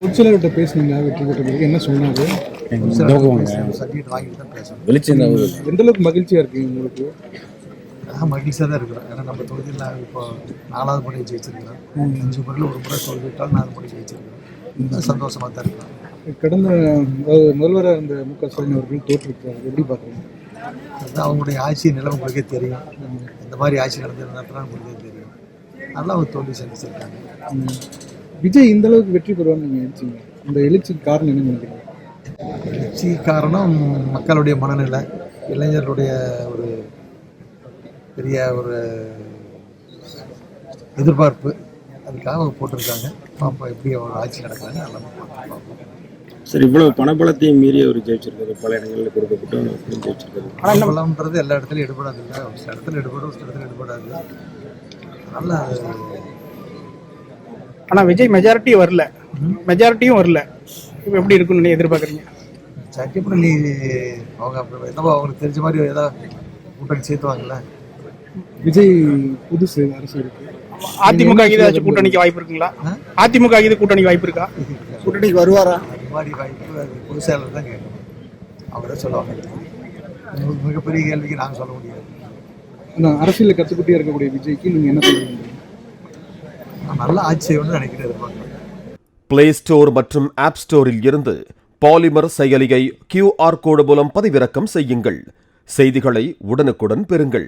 பொதுச்செயலாளர்கிட்ட பேசுனீங்களா வெற்றி பெற்ற பிறகு என்ன சொன்னாங்க? சர்டிஃபிகேட் வாங்கிட்டு தான் பேசணும். எந்த அளவுக்கு மகிழ்ச்சியா இருக்கு உங்களுக்கு? மகிழ்ச்சியாக தான் இருக்கிறோம். ஏன்னா நம்ம தொகுதியில் நான் இப்போ 4வது முறை ஜெயிச்சிருக்கிறோம். 5 முறையில் ஒரு முறை தோல்விட்டால் 4 முறை ஜெயிச்சிருக்கிறோம். சந்தோஷமாக தான் இருக்கிறோம். கடந்த முதல்வராக இருந்த மு.க.ஸ்டாலின் அவர்கள் தோற்றுவிட்டார், எப்படி பார்க்குறீங்க? அதுதான் அவங்களுடைய ஆட்சி நிலை உங்களுக்கே தெரியும். இந்த மாதிரி ஆட்சி நடத்துனா உங்களுக்கே தெரியும். நல்லா ஒரு தோல்வி சந்திச்சிருக்காங்க. விஜய் இந்த அளவுக்கு வெற்றி பெறுவான்னு நீங்கள் நினைச்சீங்க? இந்த எழுச்சிக்கு காரணம் என்ன நினைக்கிறீங்க? எழுச்சி காரணம் மக்களுடைய மனநிலை, இளைஞர்களுடைய ஒரு பெரிய ஒரு எதிர்பார்ப்பு. அதுக்காக அவங்க போட்டிருக்காங்க. பார்ப்போம் எப்படி அவங்க ஆட்சி நடக்கிறாங்க. நல்லா பார்ப்போம். சரி, இவ்வளவு பணபலத்தையும் மீறி அவர் ஜெயிச்சிருக்காரு. பல இடங்களில் கொடுக்கப்பட்டு ஜெயிச்சிருக்காரு. பணபலம்ன்றது எல்லா இடத்துலையும் எடுபடாது இல்லை. ஒரு சில இடத்துல எடுபடும், ஒரு சில இடத்துல எடுபடாது. நல்லா ஆனால் விஜய் மெஜாரிட்டியும் வரல. இப்போ எப்படி இருக்குன்னு நீ எதிர்பார்க்குறீங்க? சட்டிப்படி அவங்க என்னவோ அவங்களுக்கு தெரிஞ்ச மாதிரி ஏதாவது கூட்டணி சேர்த்துவாங்கல்ல. விஜய் புதுசு அரசியலுக்கு அதிமுக ஏதாச்சும் கூட்டணிக்கு வாய்ப்பு இருக்குங்களா? அதிமுக இது கூட்டணிக்கு வாய்ப்பு இருக்கா? கூட்டணிக்கு வருவாரா? அது மாதிரி வாய்ப்பு அது பொதுச்செயலாளர் தான் கேட்கணும். அவரே சொல்லுவாங்க. மிகப்பெரிய கேள்விக்கு நாங்கள் சொல்ல முடியாது. ஆனால் அரசியலில் கற்றுக்கிட்டே இருக்கக்கூடிய விஜய்க்கு நீங்கள் என்ன சொல்லுவீங்க? நல்ல ஆட்சி செய்யணும்னு நினைக்கிறேன். பிளே ஸ்டோர் மற்றும் ஆப் ஸ்டோரில் இருந்து பாலிமர் செயலியை QR கோடு மூலம் பதிவிறக்கம் செய்யுங்கள். செய்திகளை உடனுக்குடன் பெறுங்கள்.